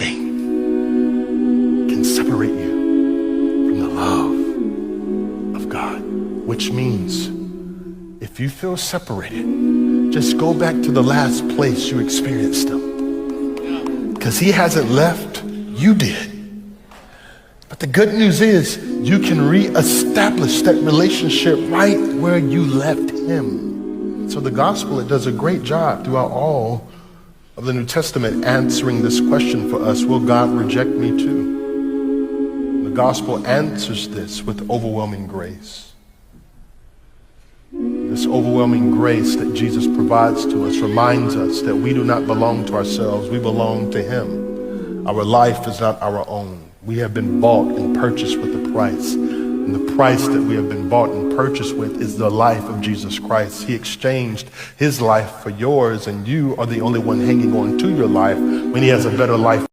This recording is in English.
nothing can separate you from the love of God. Which means if you feel separated, just go back to the last place you experienced him. Because he hasn't left, you did. But the good news is you can reestablish that relationship right where you left him. So the gospel, it does a great job throughout all of the New Testament answering this question for us. Will God reject me too? The gospel answers this with overwhelming grace. This overwhelming grace that Jesus provides to us reminds us that we do not belong to ourselves. We belong to him. Our life is not our own. We have been bought and purchased with a price. And the price that we have been bought and purchased with is the life of Jesus Christ. He exchanged his life for yours, and you are the only one hanging on to your life when he has a better life.